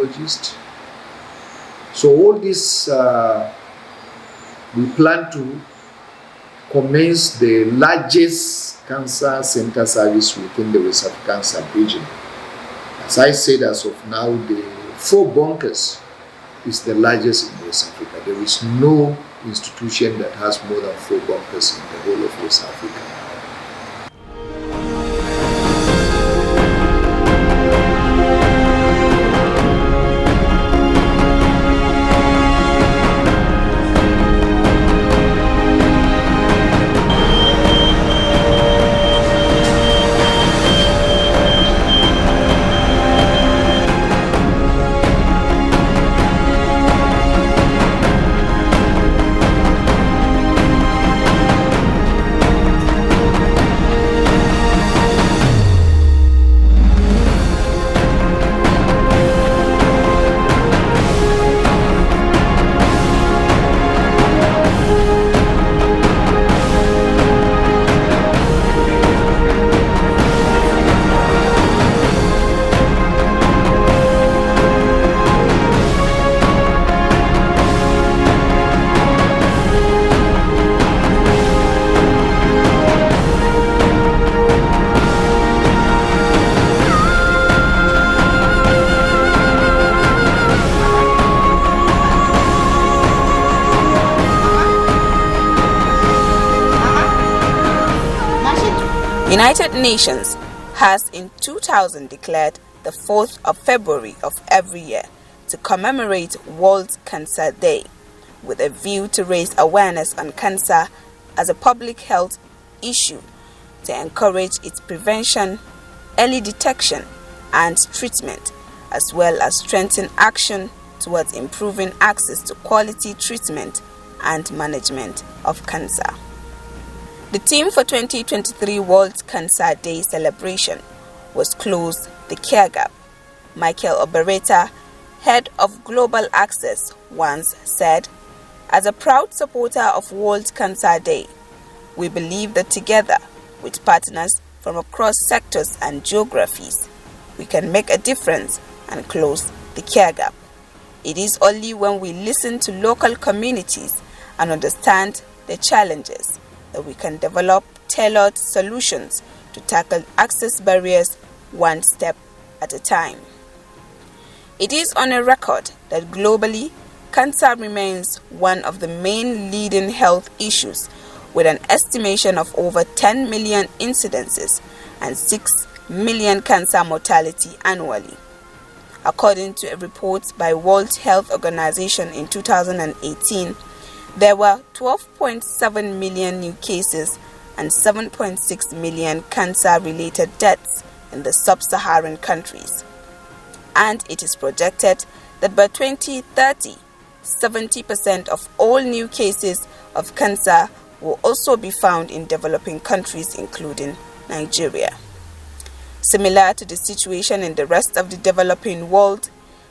gynecologists. So all this, we plan to commence the largest cancer center service within the West African sub-region. As I said, as of now, the 4 bunkers is the largest in West Africa. There is no institution that has more than 4 bunkers in the whole of West Africa. United Nations has in 2000 declared the 4th of February of every year to commemorate World Cancer Day, with a view to raise awareness on cancer as a public health issue, to encourage its prevention, early detection and treatment, as well as strengthen action towards improving access to quality treatment and management of cancer. The theme for 2023 World Cancer Day celebration was Close the Care Gap. Michael Obereta, head of Global Access, once said, "As a proud supporter of World Cancer Day, we believe that together with partners from across sectors and geographies, we can make a difference and close the care gap. It is only when we listen to local communities and understand the challenges that we can develop tailored solutions to tackle access barriers one step at a time." It is on a record that globally, cancer remains one of the main leading health issues, with an estimation of over 10 million incidences and 6 million cancer mortality annually. According to a report by World Health Organization in 2018, there were 12.7 million new cases and 7.6 million cancer-related deaths in the sub-Saharan countries. And it is projected that by 2030, 70% of all new cases of cancer will also be found in developing countries, including Nigeria. Similar to the situation in the rest of the developing world,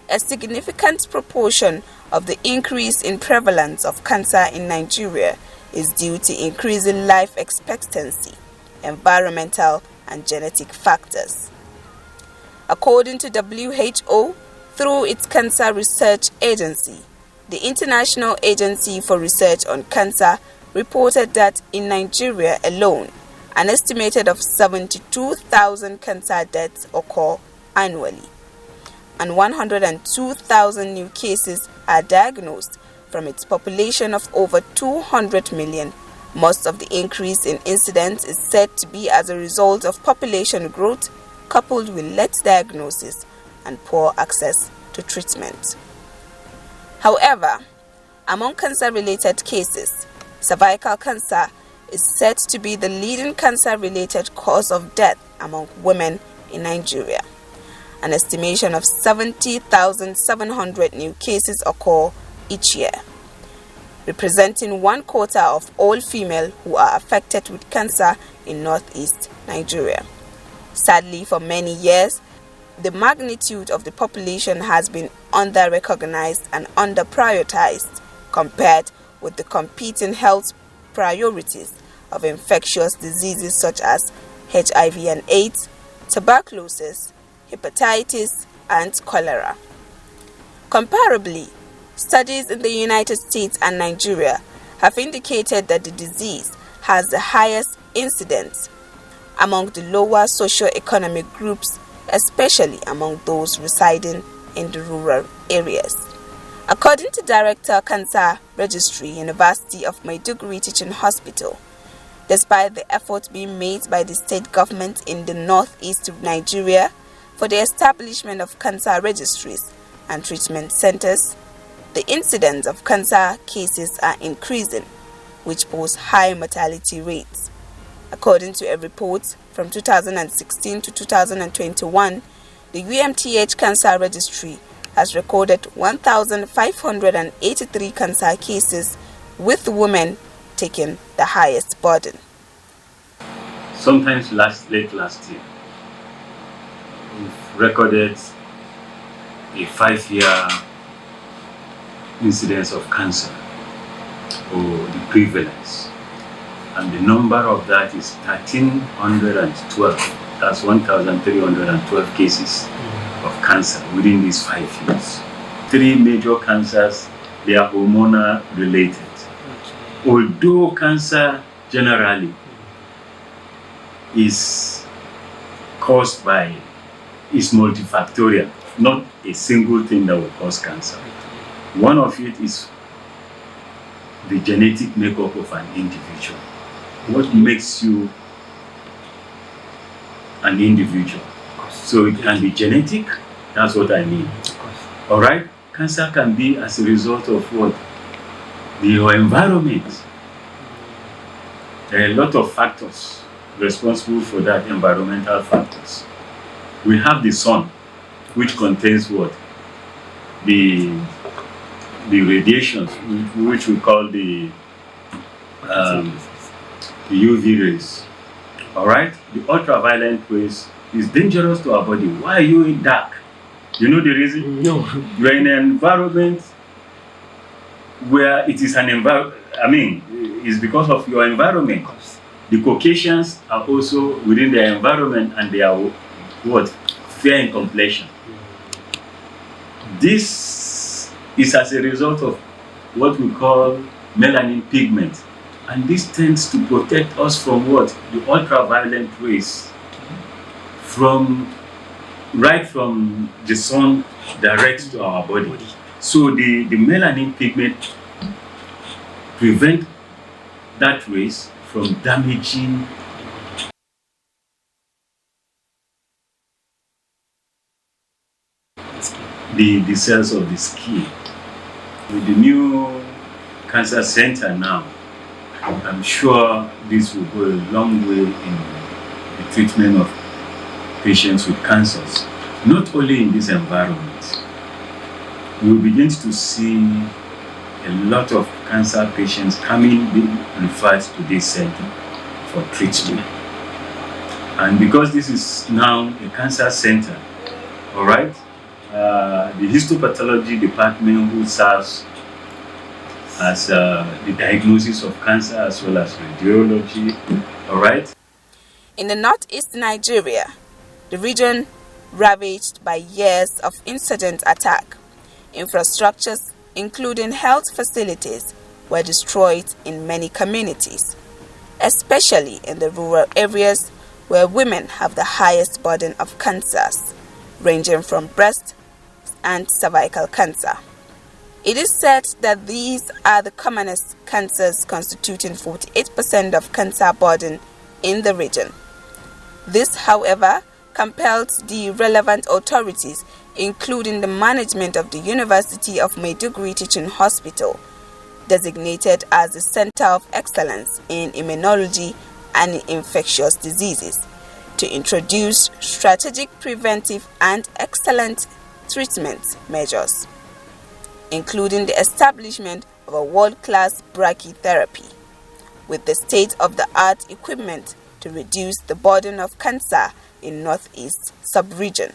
a significant proportion of the increase in prevalence of cancer in Nigeria is due to increasing life expectancy, environmental and genetic factors. According to WHO, through its Cancer Research Agency, the International Agency for Research on Cancer reported that in Nigeria alone, an estimated of 72,000 cancer deaths occur annually, and 102,000 new cases are diagnosed from its population of over 200 million. Most of the increase in incidence is said to be as a result of population growth coupled with late diagnosis and poor access to treatment. However, among cancer-related cases, cervical cancer is said to be the leading cancer-related cause of death among women in Nigeria. An estimation of 70,700 new cases occur each year, representing 1/4 of all females who are affected with cancer in northeast Nigeria. Sadly, for many years, the magnitude of the population has been under-recognized and under-prioritized compared with the competing health priorities of infectious diseases such as HIV and AIDS, tuberculosis, hepatitis, and cholera. Comparably, studies in the United States and Nigeria have indicated that the disease has the highest incidence among the lower socio-economic groups, especially among those residing in the rural areas. According to Director Cancer Registry, University of Maiduguri Teaching Hospital, despite the effort being made by the state government in the northeast of Nigeria for the establishment of cancer registries and treatment centers, the incidence of cancer cases are increasing, which pose high mortality rates. According to a report from 2016 to 2021, the UMTH Cancer Registry has recorded 1,583 cancer cases, with women taking the highest burden. Sometimes late last year, we've recorded a 5-year incidence of cancer, or the prevalence, and the number of that is 1,312. That's 1,312 cases of cancer within these 5 years. 3 major cancers, they are hormonal related. Although cancer generally is caused by, is multifactorial, not a single thing that will cause cancer. One of it is the genetic makeup of an individual. What makes you an individual? So it can be genetic, that's what I mean. All right? Cancer can be as a result of what? Your environment. There are a lot of factors responsible for that, environmental factors. We have the sun, which contains what? The radiations, which we call the UV rays. All right? The ultraviolet rays is dangerous to our body. Why are you in dark? You know the reason? No. You're in an environment where it is an it's because of your environment. The Caucasians are also within their environment, and they are what? Fair in complexion. This is as a result of what we call melanin pigment, and this tends to protect us from what? The ultraviolet rays, right from the sun direct to our body. So the melanin pigment prevent that rays from damaging the cells of the skin. With the new cancer center now, I'm sure this will go a long way in the treatment of patients with cancers. Not only in this environment, we will begin to see a lot of cancer patients being referred to this center for treatment. And because this is now a cancer center, all right, the histopathology department, who serves as the diagnosis of cancer as well as radiology, all right. In the northeast Nigeria, the region ravaged by years of insurgent attack, infrastructures including health facilities were destroyed in many communities, especially in the rural areas where women have the highest burden of cancers, ranging from breast and cervical cancer. It is said that these are the commonest cancers, constituting 48% of cancer burden in the region. This, however, compelled the relevant authorities, including the management of the University of Maiduguri Teaching Hospital, designated as the Center of Excellence in Immunology and Infectious Diseases, to introduce strategic preventive and excellent treatment measures, including the establishment of a world-class brachytherapy with the state-of-the-art equipment to reduce the burden of cancer in Northeast sub-region.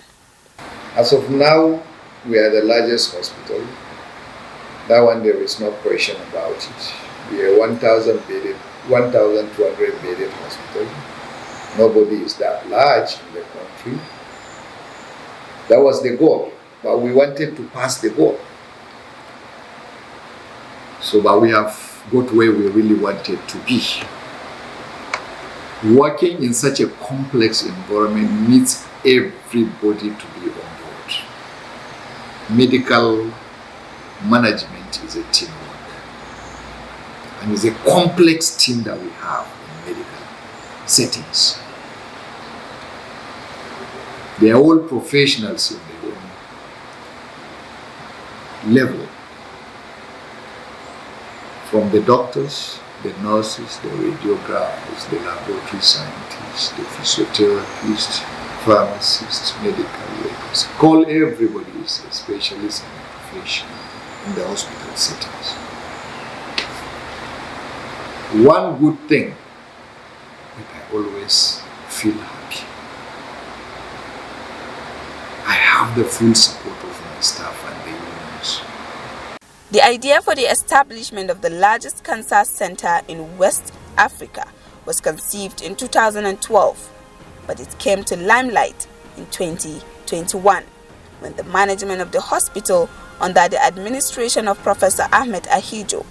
As of now, we are the largest hospital. That one, there is no question about it. We are 1,200 bedded hospital. Nobody is that large in the country. That was the goal. but we wanted to pass the goal. So, but we have got where we really wanted to be. Working in such a complex environment needs everybody to be on board. Medical management is a teamwork, and it's a complex team that we have in medical settings. They are all professionals in their own level, from the doctors, the nurses, the radiographers, the laboratory scientists, the physiotherapists, pharmacists, medical workers. Call everybody is a specialist and a professional in the hospital settings. One good thing that I always feel happy, I have the full support of my staff and the unions. The idea for the establishment of the largest cancer center in West Africa was conceived in 2012, but it came to limelight in 2021 when the management of the hospital, under the administration of Professor Ahmed Ahijo,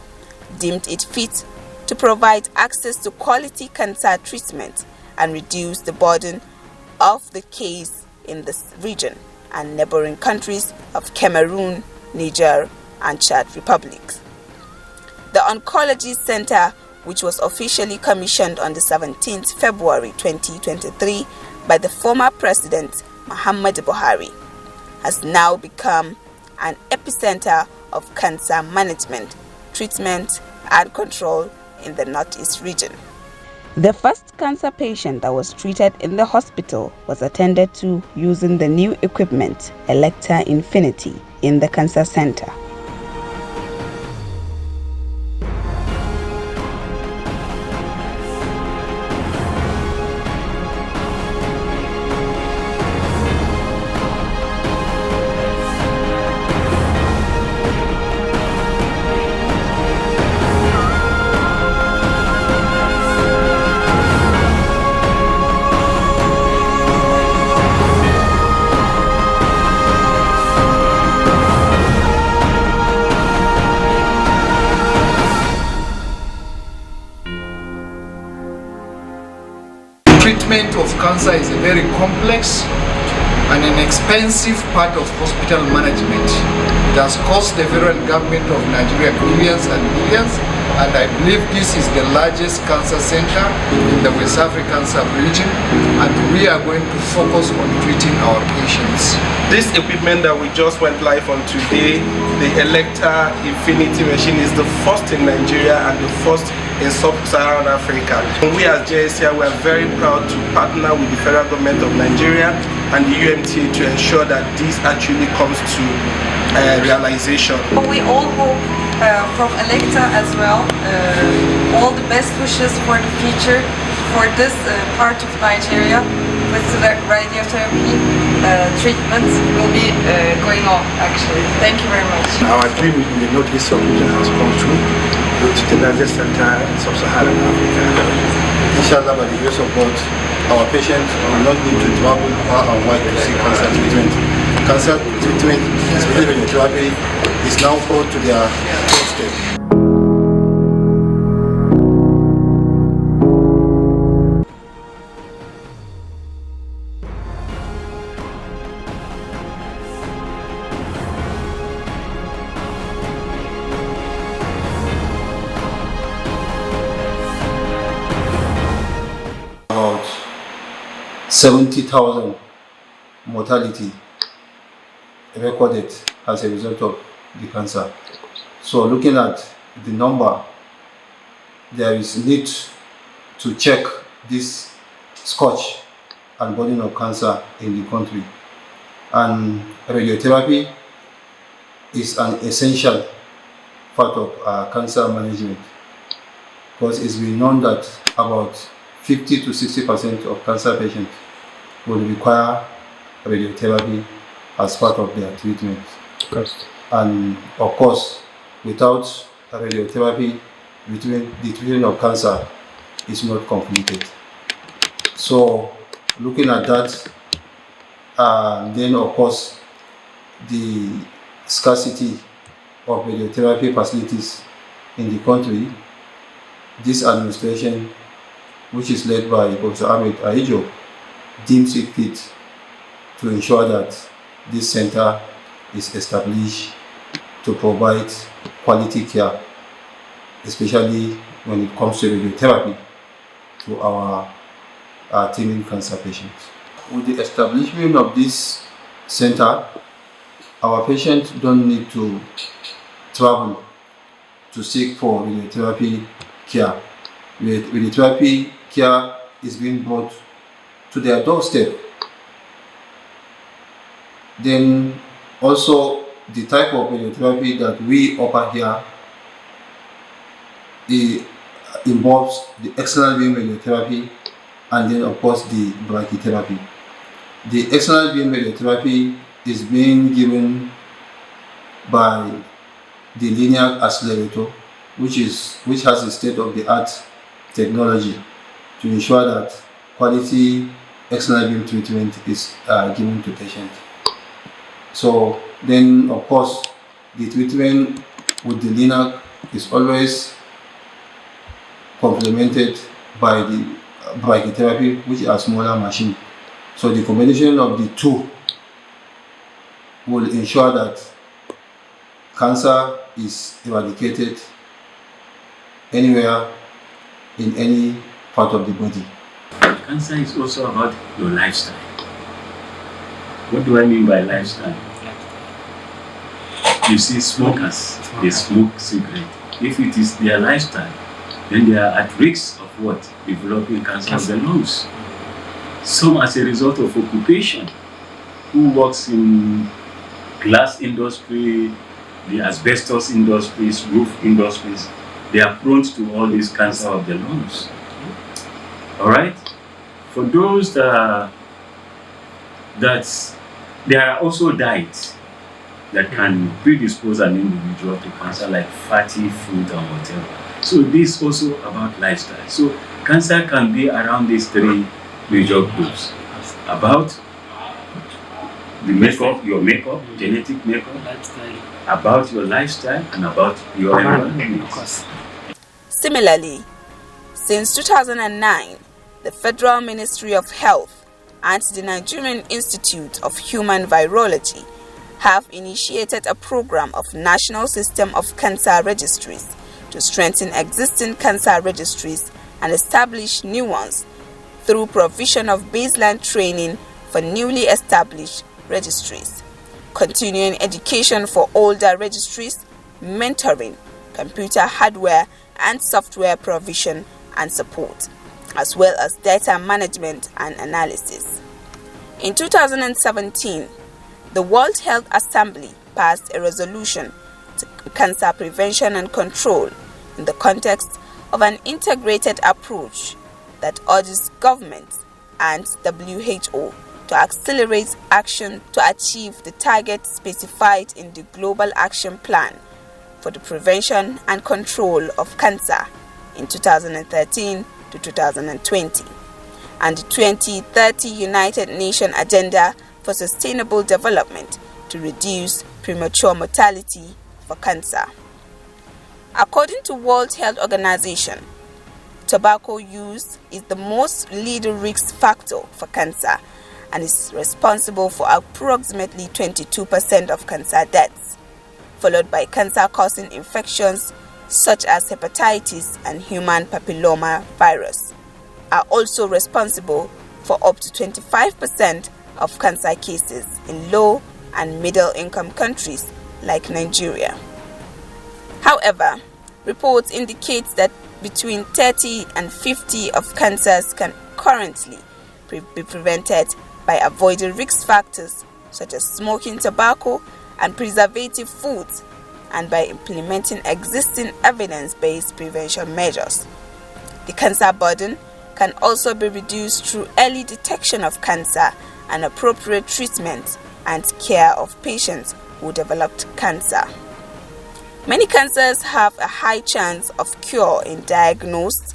deemed it fit to provide access to quality cancer treatment and reduce the burden of the case in this region and neighboring countries of Cameroon, Niger, and Chad republics. The Oncology Center, which was officially commissioned on the 17th February 2023 by the former President Muhammad Buhari, has now become an epicenter of cancer management, treatment, and control in the Northeast region. The first cancer patient that was treated in the hospital was attended to using the new equipment, Electa Infinity, in the cancer center. Treatment of cancer is a very complex and an expensive part of hospital management. It has cost the federal government of Nigeria billions and billions, and I believe this is the largest cancer center in the West African sub-region, and we are going to focus on treating our patients. This equipment that we just went live on today, the Electa Infinity machine, is the first in Nigeria and the first in sub-Saharan Africa. And we as JSCI, we are very proud to partner with the federal government of Nigeria and the UMTA to ensure that this actually comes to realization. We all hope from Electa as well, all the best wishes for the future for this part of Nigeria with the radiotherapy treatment will be going on actually. Thank you very much. Our dream in the Northeast region has come true with the largest center in sub-Saharan Africa. Inshallah, by the grace of God, our patients will not need to travel far and wide to seek cancer treatment. Cancer treatment, especially radiotherapy, is now brought to their doorstep. About 70,000 mortality recorded as a result of the cancer. So looking at the number, there is need to check this scourge and burden of cancer in the country. And radiotherapy is an essential part of cancer management, because it's been known that about 50 to 60% of cancer patients will require radiotherapy as part of their treatment. And of course, without radiotherapy, the treatment of cancer is not completed. So looking at that, then of course, the scarcity of radiotherapy facilities in the country, this administration, which is led by Professor Ahmed Aijo, deems it fit to ensure that this center is established to provide quality care, especially when it comes to radiotherapy, to our teeming cancer patients. With the establishment of this center, our patients don't need to travel to seek for radiotherapy care. Radiotherapy care is being brought to their doorstep. Then also the type of radiotherapy that we offer here, it involves the external beam radiotherapy and then of course the brachytherapy. The external beam radiotherapy is being given by the linear accelerator, which has a state-of-the-art technology to ensure that quality external beam treatment is given to patients. So then of course the treatment with the linear is always complemented by the brachytherapy, which is a smaller machine. So the combination of the two will ensure that cancer is eradicated anywhere in any part of the body. Cancer is also about your lifestyle. What do I mean by lifestyle? You see, smokers, they smoke cigarette. If it is their lifestyle, then they are at risk of what? Developing cancer of the lungs. Some as a result of occupation, who works in glass industry, the asbestos industries, roof industries, they are prone to all this cancer of the lungs. All right? For those that there are also diets that can predispose an individual to cancer, like fatty food and whatever. So this is also about lifestyle. So cancer can be around these three major groups: about the makeup, your makeup, genetic makeup, about your lifestyle, and about your environment. Similarly, since 2009, the Federal Ministry of Health and the Nigerian Institute of Human Virology have initiated a program of National System of Cancer Registries to strengthen existing cancer registries and establish new ones through provision of baseline training for newly established registries, continuing education for older registries, mentoring, computer hardware and software provision and support, as well as data management and analysis. In 2017, the World Health Assembly passed a resolution to cancer prevention and control in the context of an integrated approach that urges governments and WHO to accelerate action to achieve the targets specified in the Global Action Plan for the Prevention and Control of Cancer in 2013 to 2020 and the 2030 United Nations Agenda for Sustainable Development to reduce premature mortality for cancer. According to World Health Organization, tobacco use is the most leading risk factor for cancer and is responsible for approximately 22% of cancer deaths, followed by cancer-causing infections such as hepatitis and human papilloma virus, are also responsible for up to 25% of cancer cases in low and middle-income countries like Nigeria. However, reports indicate that between 30 and 50 of cancers can currently be prevented by avoiding risk factors such as smoking tobacco and preservative foods, and by implementing existing evidence-based prevention measures. The cancer burden can also be reduced through early detection of cancer and appropriate treatment and care of patients who developed cancer. Many cancers have a high chance of cure if diagnosed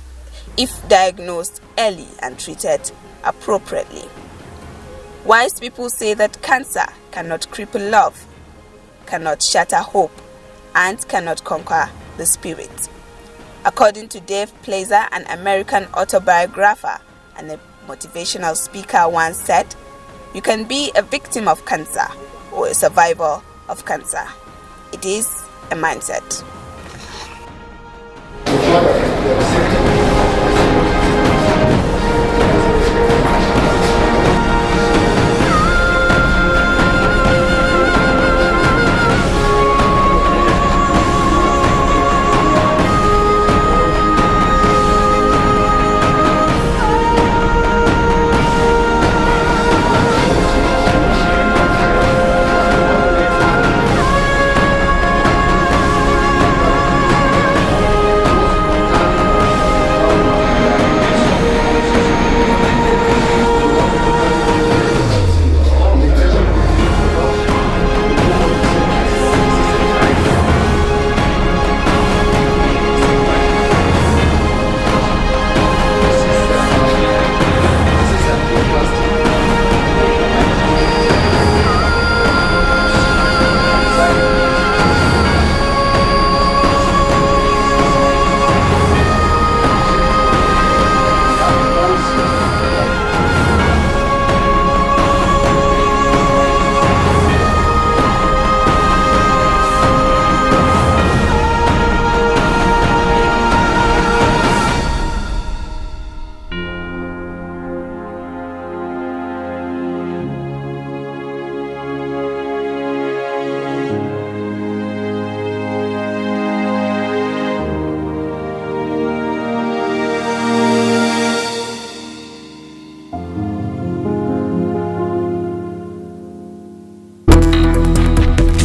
early and treated appropriately. Wise people say that cancer cannot cripple love, cannot shatter hope and cannot conquer the spirit. According to Dave Plazer, an American autobiographer and a motivational speaker, once said, "You can be a victim of cancer or a survivor of cancer. It is a mindset."